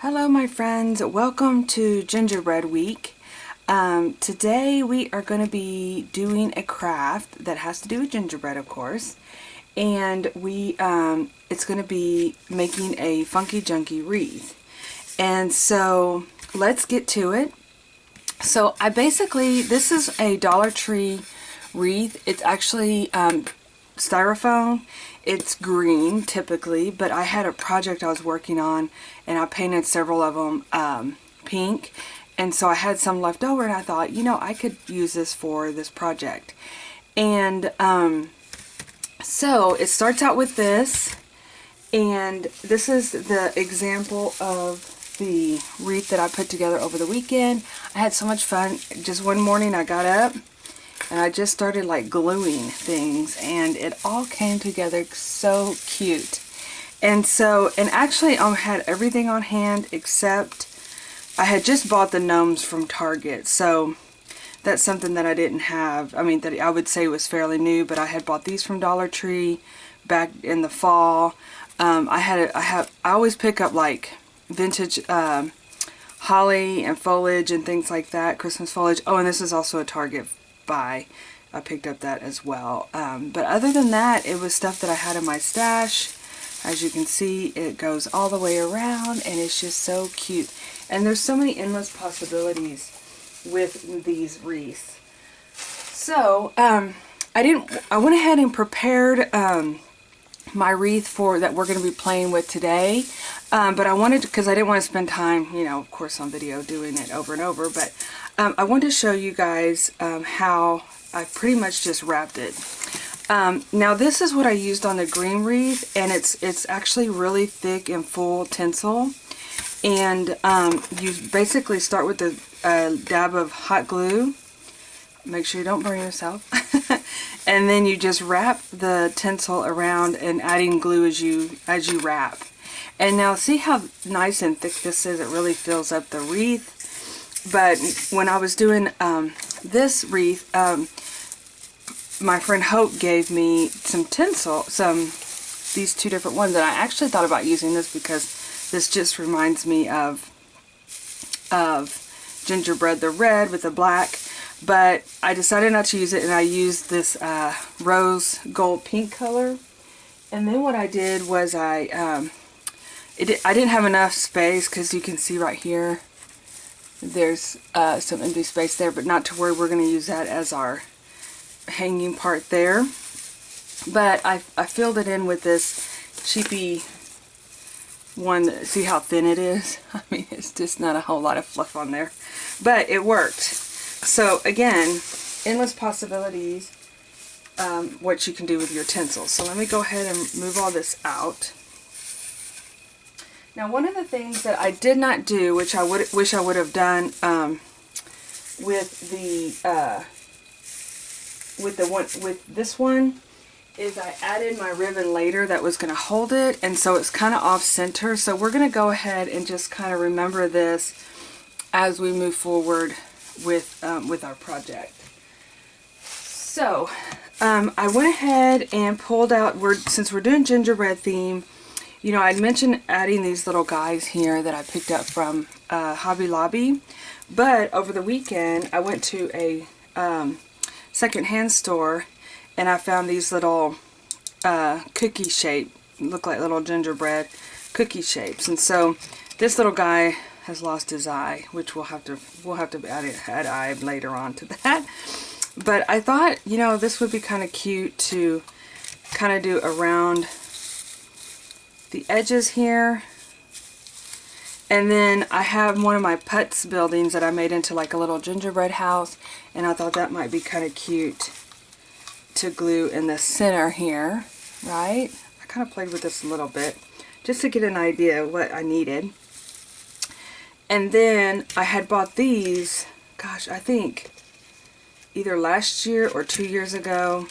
Hello my friends, welcome to Gingerbread Week. Today we are going to be doing a craft that has to do with gingerbread, of course, and it's going to be making a funky junky wreath. And so let's get to it. So this is a Dollar Tree wreath. It's actually styrofoam. It's green typically, but I had a project I was working on and I painted several of them pink, and so I had some left over and I thought, you know, I could use this for this project. And so it starts out with this, and this is the example of the wreath that I put together over the weekend. I had so much fun. Just one morning I got up and I just started like gluing things, and it all came together so cute. And actually I had everything on hand except I had just bought the gnomes from Target. So that's something that I didn't have. I mean, that I would say was fairly new, but I had bought these from Dollar Tree back in the fall. I always pick up like vintage holly and foliage and things like that, Christmas foliage. Oh, and this is also a Target buy. I picked up that as well. But other than that, it was stuff that I had in my stash. As you can see, it goes all the way around and it's just so cute. And there's so many endless possibilities with these wreaths. So I went ahead and prepared my wreath that we're going to be playing with today. But I wanted to, because I didn't want to spend time, you know, of course on video doing it over and over, but I wanted to show you guys how I pretty much just wrapped it. Now this is what I used on the green wreath, and it's actually really thick and full tinsel. And you basically start with a dab of hot glue. Make sure you don't burn yourself. And then you just wrap the tinsel around and adding glue as you wrap. And now see how nice and thick this is? It really fills up the wreath. But when I was doing this wreath, my friend Hope gave me some tinsel, these two different ones, and I actually thought about using this because this just reminds me of gingerbread, the red with the black. But I decided not to use it, and I used this rose gold pink color. And then what I did was I didn't have enough space, because you can see right here there's some empty space there, but not to worry, we're going to use that as our hanging part there. But I filled it in with this cheapy one. See how thin it is? I mean, it's just not a whole lot of fluff on there, but it worked. So again, endless possibilities, what you can do with your tinsel. So let me go ahead and move all this out. Now, one of the things that I did not do, which I wish I would have done with this one, is I added my ribbon later that was going to hold it, and so it's kind of off center. So we're going to go ahead and just kind of remember this as we move forward with our project. So I went ahead and pulled out, since we're doing gingerbread theme, you know, I'd mentioned adding these little guys here that I picked up from Hobby Lobby. But over the weekend, I went to a secondhand store and I found these little cookie shape, look like little gingerbread cookie shapes. And so this little guy has lost his eye, which we'll have to add eye later on to that. But I thought, you know, this would be kind of cute to kind of do around the edges here. And then I have one of my putz buildings that I made into like a little gingerbread house, and I thought that might be kind of cute to glue in the center here, right? I kind of played with this a little bit just to get an idea of what I needed. And then I had bought these, gosh, I think either last year or 2 years ago,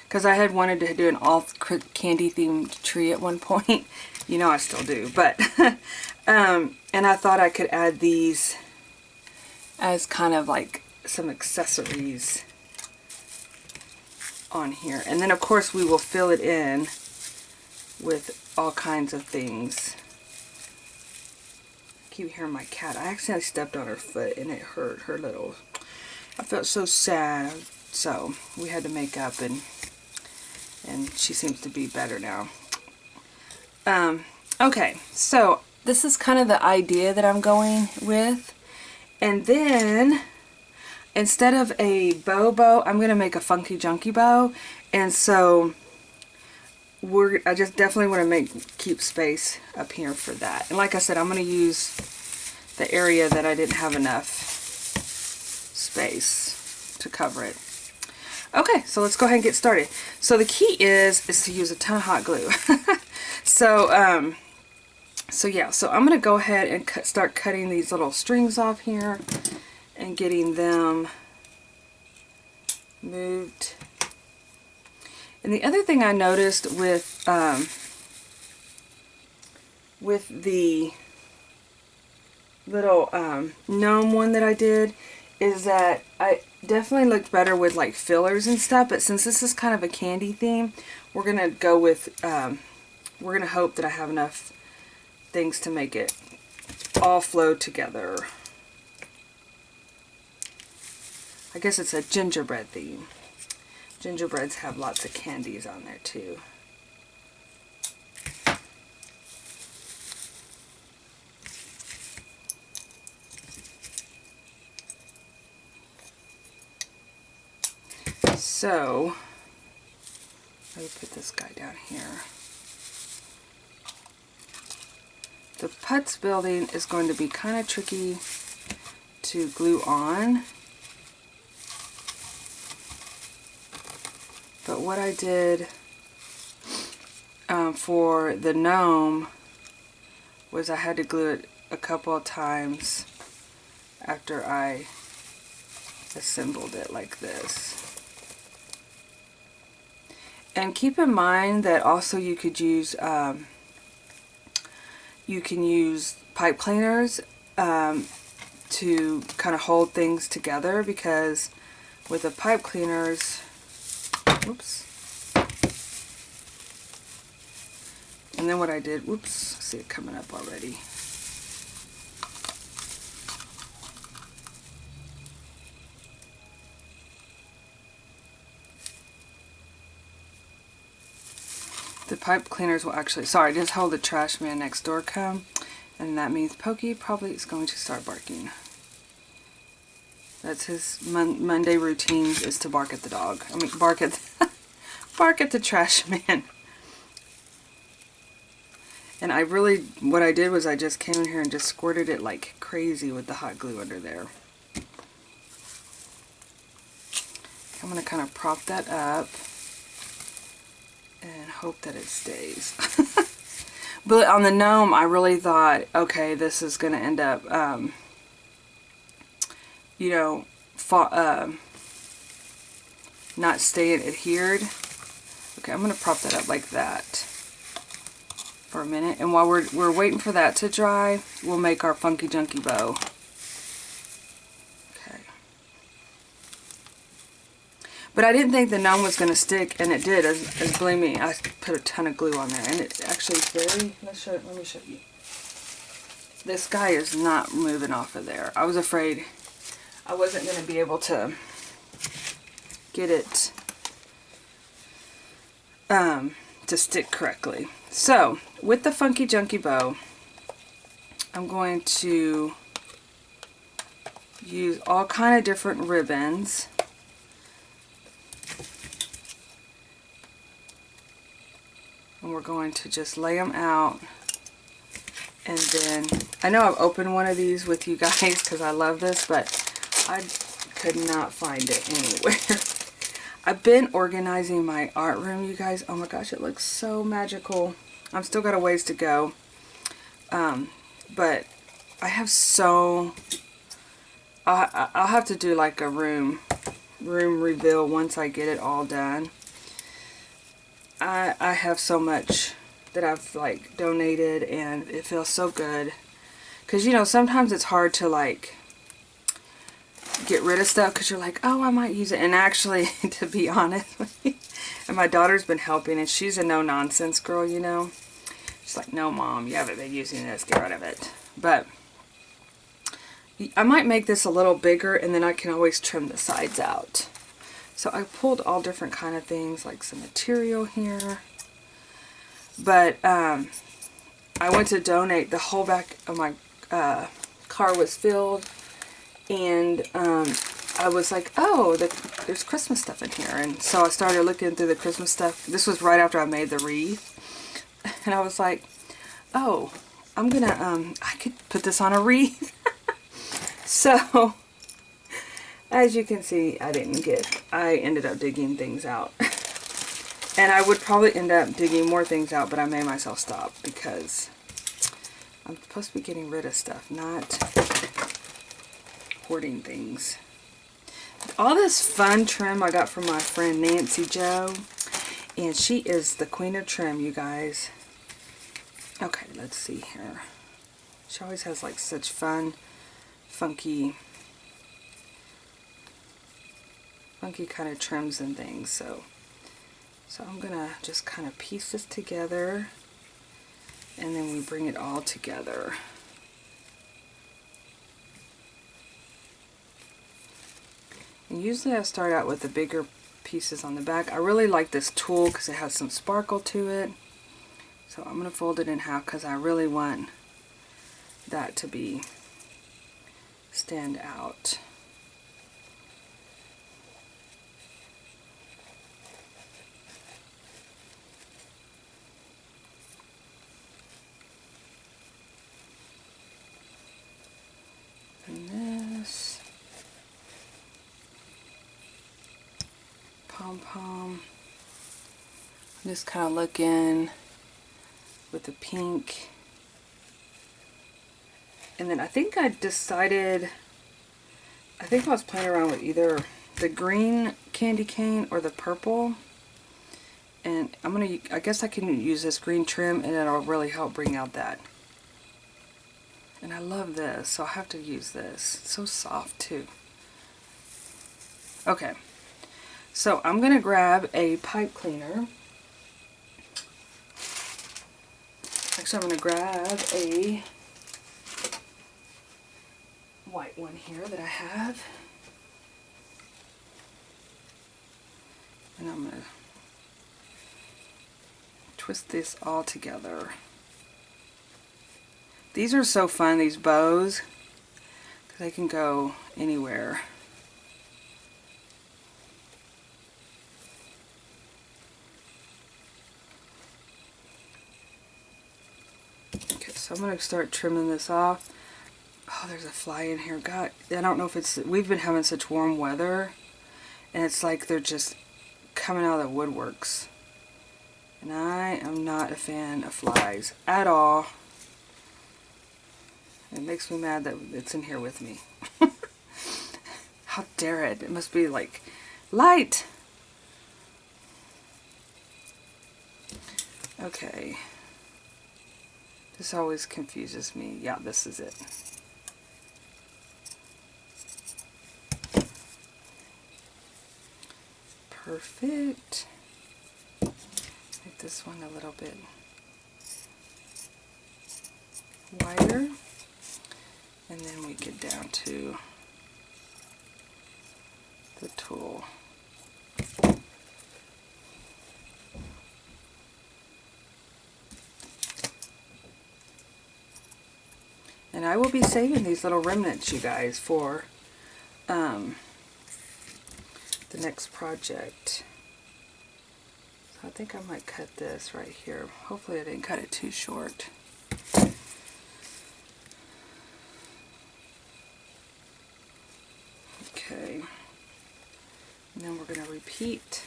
because I had wanted to do an all candy themed tree at one point. You know, I still do, but and I thought I could add these as kind of like some accessories on here. And then of course we will fill it in with all kinds of things keep hearing my cat. I accidentally stepped on her foot and it hurt her little. I felt so sad. So we had to make up, and she seems to be better now. Okay, so this is kind of the idea that I'm going with. And then instead of a bow, I'm going to make a funky junky bow. And so I just definitely want to keep space up here for that. And like I said, I'm going to use the area that I didn't have enough space to cover it. Okay, so let's go ahead and get started. So the key is to use a ton of hot glue. So yeah, so I'm going to go ahead and start cutting these little strings off here and getting them moved. And the other thing I noticed with the little gnome one that I did is that I definitely looked better with like fillers and stuff, but since this is kind of a candy theme, we're gonna go with we're gonna hope that I have enough things to make it all flow together. I guess it's a gingerbread theme. Gingerbreads have lots of candies on there too. So, let me put this guy down here. The putz building is going to be kind of tricky to glue on. But what I did for the gnome was I had to glue it a couple of times after I assembled it like this. And keep in mind that also you could use you can use pipe cleaners to kind of hold things together, because with the pipe cleaners, oops. And then what I did, whoops, see it coming up already. The pipe cleaners will actually, sorry, just hold the trash man next door come, and that means Pokey probably is going to start barking. That's his Monday routine, is to bark at the dog. I mean, bark at the trash man. And I really, what I did was I just came in here and just squirted it like crazy with the hot glue under there. I'm going to kind of prop that up and hope that it stays. But on the gnome, I really thought, okay, this is going to end up, you know, not staying adhered. Okay, I'm going to prop that up like that for a minute. And while we're waiting for that to dry, we'll make our funky junky bow. But I didn't think the gnome was going to stick, and it did. As believe me, I put a ton of glue on there, and it actually is very. Let me show you. This guy is not moving off of there. I was afraid I wasn't going to be able to get it to stick correctly. So with the funky junky bow, I'm going to use all kind of different ribbons. And we're going to just lay them out. And then, I know I've opened one of these with you guys because I love this, but I could not find it anywhere. I've been organizing my art room, you guys. Oh my gosh, it looks so magical. I've still got a ways to go. But I have so... I'll have to do like a room reveal once I get it all done. I have so much that I've like donated, and it feels so good. Because, you know, sometimes it's hard to like get rid of stuff because you're like, oh, I might use it. And actually, to be honest with you, and my daughter's been helping, and she's a no-nonsense girl, you know. She's like, no, Mom, you haven't been using this. Get rid of it. But I might make this a little bigger and then I can always trim the sides out. So I pulled all different kind of things, like some material here. But I went to donate, the whole back of my car was filled, and I was like, oh, there's Christmas stuff in here. And so I started looking through the Christmas stuff. This was right after I made the wreath. And I was like, oh, I'm gonna, I could put this on a wreath. So, as you can see, I ended up digging things out. And I would probably end up digging more things out, but I made myself stop because I'm supposed to be getting rid of stuff, not hoarding things. All this fun trim I got from my friend Nancy Joe, and she is the queen of trim, you guys. Okay, let's see here. She always has like such fun, funky kind of trims and things. So I'm gonna just kind of piece this together, and then we bring it all together. And usually I start out with the bigger pieces on the back. I really like this tool because it has some sparkle to it. So I'm gonna fold it in half because I really want that to stand out. And this pom-pom, just kind of looking with the pink. And then I think I decided, I think I was playing around with either the green candy cane or the purple. And I guess I can use this green trim and it'll really help bring out that. And I love this, so I have to use this. It's so soft too. Okay, so I'm gonna grab a pipe cleaner. Actually, I'm gonna grab a white one here that I have. And I'm gonna twist this all together. These are so fun, these bows, because they can go anywhere. Okay, so I'm going to start trimming this off. Oh, there's a fly in here. God, I don't know if it's, we've been having such warm weather, and it's like they're just coming out of the woodworks. And I am not a fan of flies at all. It makes me mad that it's in here with me. How dare it? It must be like light. Okay. This always confuses me. Yeah, this is it. Perfect. Make this one a little bit wider. And then we get down to the tool. And I will be saving these little remnants, you guys, for the next project. So I think I might cut this right here. Hopefully I didn't cut it too short. Okay, and then we're going to repeat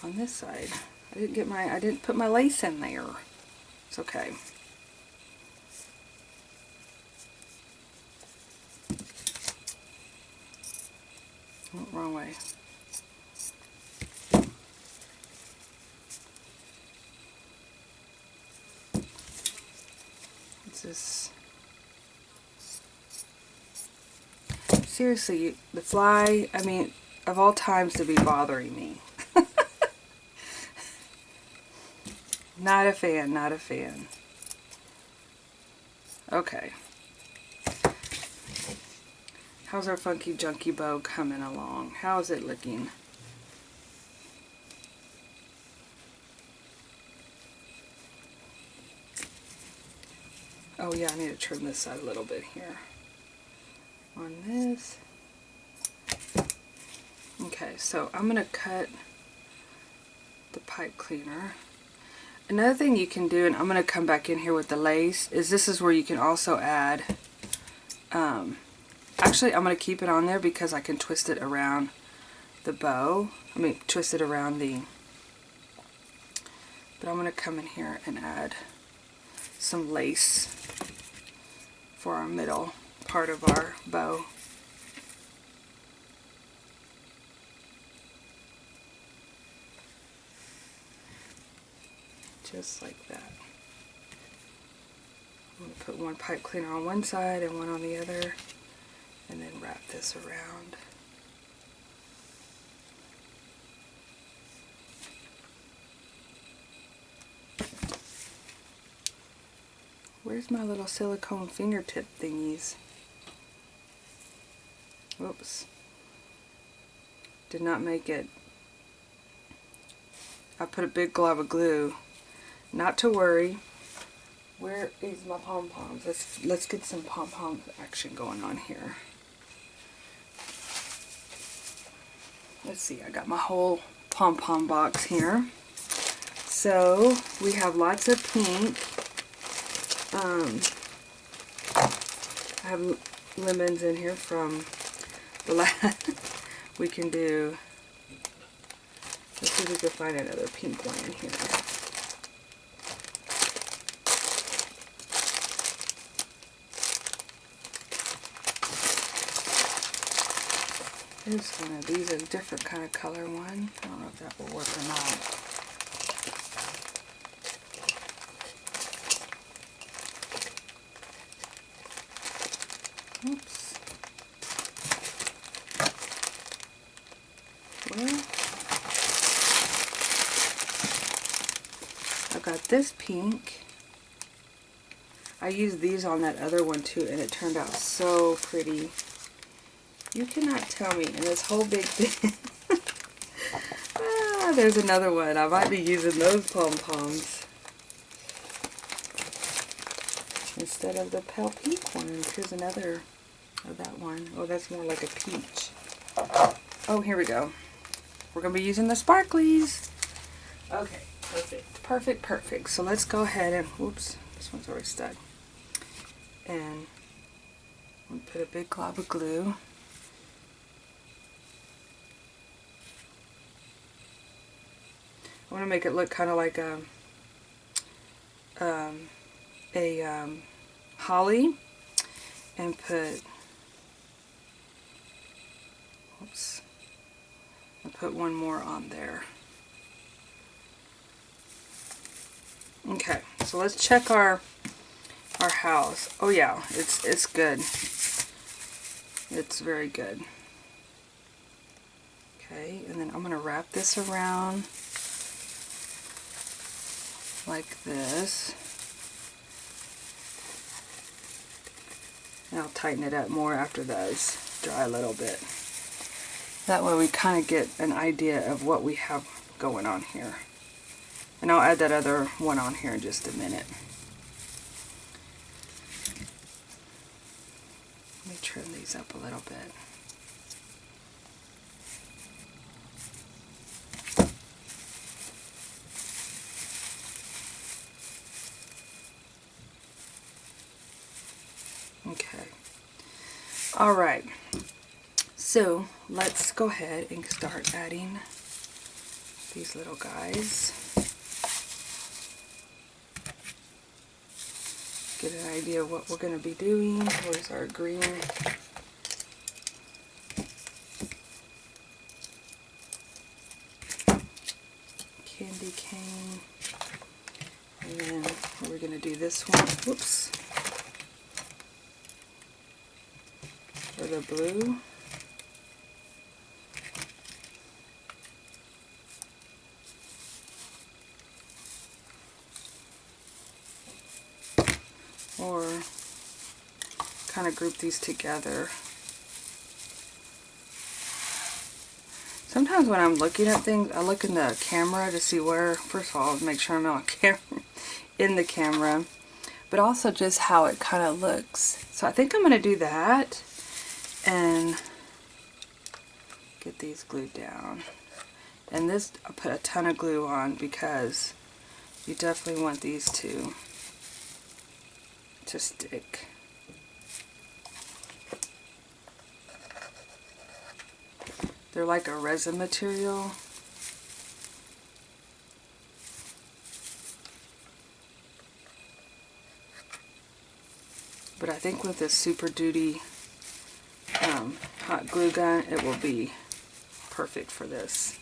on this side. I didn't put my lace in there. It's okay. Oh, wrong way. It's this. Seriously, the fly, I mean, of all times to be bothering me. Not a fan, not a fan. Okay. How's our funky junky bow coming along? How's it looking? Oh yeah, I need to trim this side a little bit here. On this. Okay, so I'm going to cut the pipe cleaner. Another thing you can do, and I'm going to come back in here with the lace, is this is where you can also add, actually I'm going to keep it on there because I can twist it around the bow. I mean, twist it around the, but I'm going to come in here and add some lace for our middle part of our bow. Just like that. I'm going to put one pipe cleaner on one side and one on the other, and then wrap this around. Where's my little silicone fingertip thingies? Whoops. Did not make it. I put a big glob of glue. Not to worry. Where is my pom-poms? Let's get some pom-pom action going on here. Let's see, I got my whole pom-pom box here. So we have lots of pink. I have lemons in here from the last. We can do. Let's see if we can find another pink one in here. There's one of these, a different kind of color one. I don't know if that will work or not. Oops. Well, I've got this pink. I used these on that other one too, and it turned out so pretty. You cannot tell me in this whole big thing. Ah, there's another one. I might be using those pom-poms instead of the pale pink ones. Here's another of that one. Oh, that's more like a peach. Oh, here we go. We're going to be using the sparklies. Okay, perfect. Perfect, perfect. So let's go ahead and, whoops, this one's already stuck. And we'll put a big glob of glue. I want to make it look kind of like a holly, and put, oops, I'll put one more on there. Okay, so let's check our house. Oh yeah, it's good. It's very good. Okay, and then I'm going to wrap this around like this. And I'll tighten it up more after those dry a little bit. That way we kind of get an idea of what we have going on here. And I'll add that other one on here in just a minute. Let me trim these up a little bit. Okay. All right. So let's go ahead and start adding these little guys. Get an idea of what we're going to be doing. Where's our green? Candy cane. And then we're going to do this one. Whoops. For the blue. Or kind of group these together. Sometimes when I'm looking at things, I look in the camera to see where, first of all, make sure I'm on camera, in the camera, but also just how it kind of looks. So I think I'm going to do that and get these glued down. And this, I put a ton of glue on because you definitely want these to stick. They're like a resin material. But I think with this Super Duty hot glue gun, it will be perfect for this.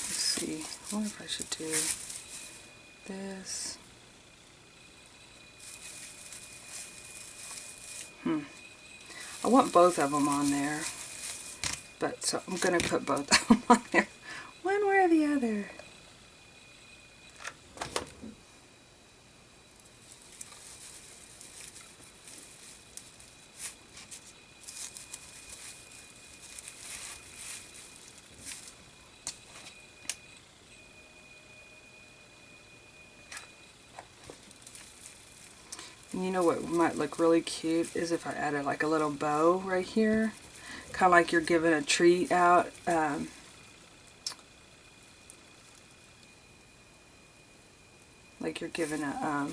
See, I wonder if I should do this. I want both of them on there, but so I'm going to put both of them on there, one way or the other. And you know what might look really cute is if I added like a little bow right here. Kind of like you're giving a treat out. Like you're giving a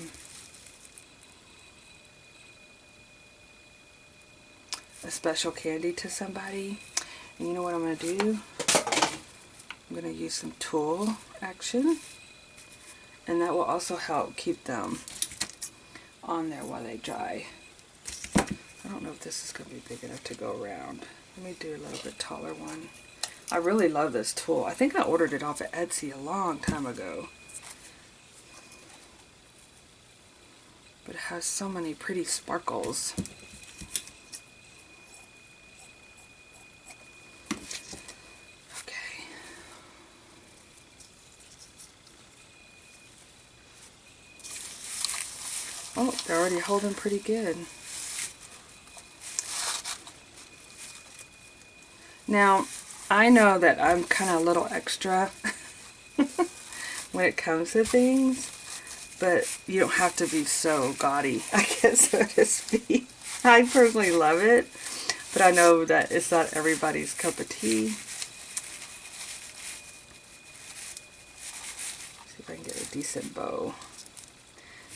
special candy to somebody. And you know what I'm going to do? I'm going to use some tulle action. And that will also help keep them on there while they dry. I don't know if this is going to be big enough to go around. Let me do a little bit taller one. I really love this tulle. I think I ordered it off of Etsy a long time ago. But it has so many pretty sparkles. Okay. Oh, they're already holding pretty good. Now, I know that I'm kind of a little extra when it comes to things, but you don't have to be so gaudy, I guess, so to speak. I personally love it, but I know that it's not everybody's cup of tea. See if I can get a decent bow.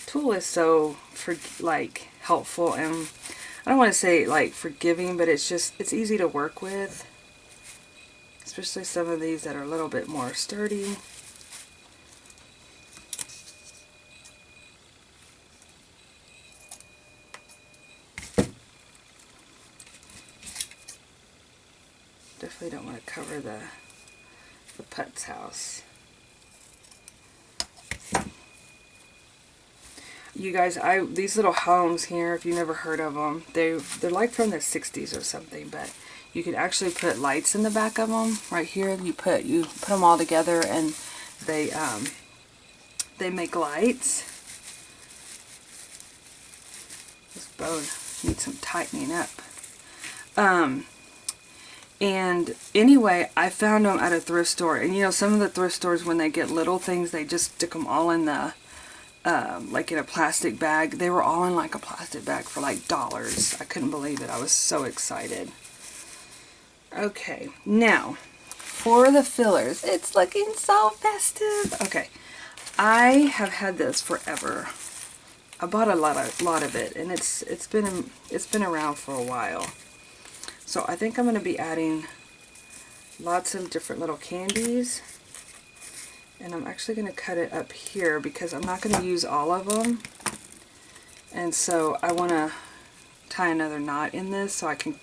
Tulle is so helpful, and I don't want to say like forgiving, but it's easy to work with, especially some of these that are a little bit more sturdy. Definitely don't want to cover the putz house. You guys, these little homes here, if you've never heard of them, they're like from the 60s or something, but you can actually put lights in the back of them. Right here, you put them all together, and they make lights. This bow needs some tightening up. And anyway, I found them at a thrift store, and you know, some of the thrift stores, when they get little things, they just stick them all in the like in a plastic bag. They were all in like a plastic bag for like dollars. I couldn't believe it. I was so excited. Okay, now for the fillers. It's looking so festive. Okay, I have had this forever. I bought a lot of it, and it's been around for a while. So I think I'm going to be adding lots of different little candies. And I'm actually going to cut it up here because I'm not going to use all of them. And so I want to tie another knot in this so I can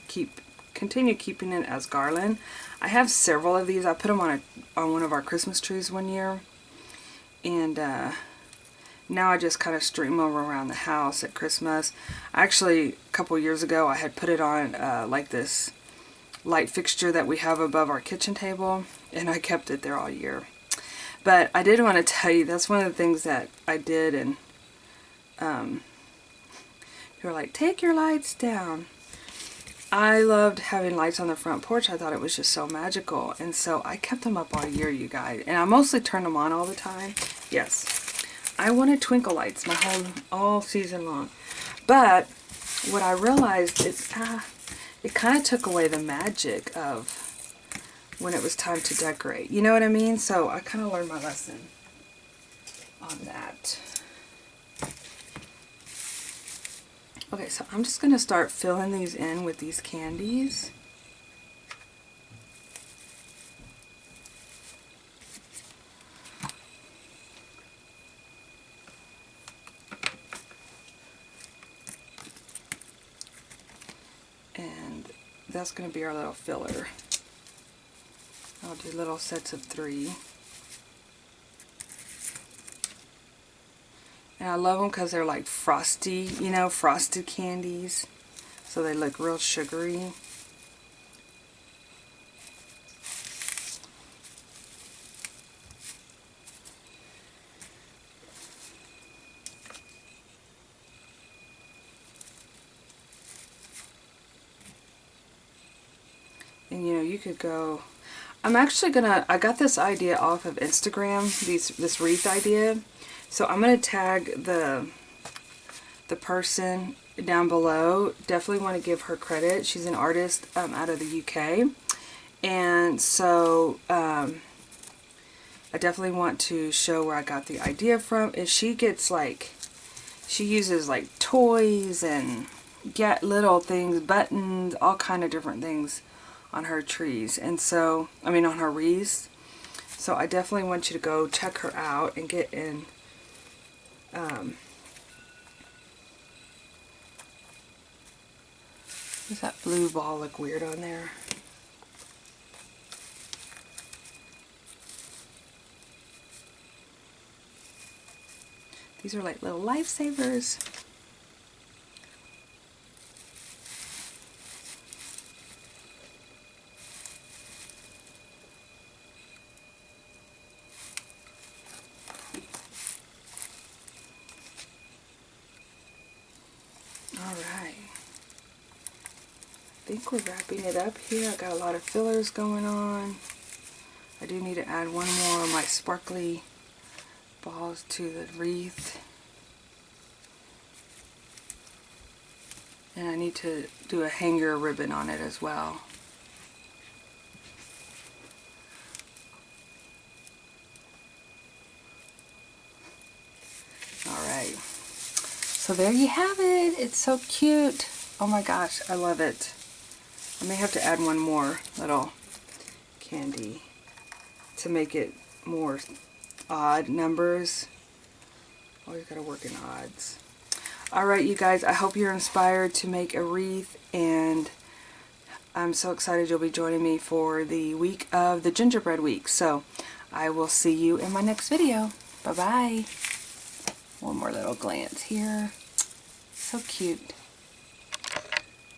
continue keeping it as garland. I have several of these. I put them on one of our Christmas trees one year. And now I just kind of string them around the house at Christmas. Actually, a couple years ago, I had put it on like this light fixture that we have above our kitchen table, and I kept it there all year. But I did want to tell you, that's one of the things that I did, and you were like, take your lights down. I loved having lights on the front porch. I thought it was just so magical. And so I kept them up all year, you guys. And I mostly turned them on all the time. Yes. I wanted twinkle lights all season long. But what I realized is it kind of took away the magic of when it was time to decorate. You know what I mean? So I kind of learned my lesson on that. Okay, so I'm just going to start filling these in with these candies. And that's going to be our little filler. I'll do little sets of 3. And I love them because they're like frosty, you know, frosted candies. So they look real sugary. And you know, you could go... I'm actually gonna... I got this idea off of Instagram, this wreath idea. So I'm gonna tag the person down below. Definitely want to give her credit. She's an artist out of the UK. And so I definitely want to show where I got the idea from. And she gets like... She uses like toys and get little things, buttons, all kind of different things on her trees. And so, I mean on her wreaths. So I definitely want you to go check her out and get in. Does that blue ball look weird on there? These are like little lifesavers. Alright. I think we're wrapping it up here. I got a lot of fillers going on. I do need to add one more of my sparkly balls to the wreath. And I need to do a hanger ribbon on it as well. Alright. So there you have it. It's so cute. Oh my gosh, I love it. I may have to add one more little candy to make it more odd numbers. Always gotta work in odds. Alright you guys, I hope you're inspired to make a wreath, and I'm so excited you'll be joining me for the week of the Gingerbread Week. So I will see you in my next video. Bye bye. One more little glance here. So cute.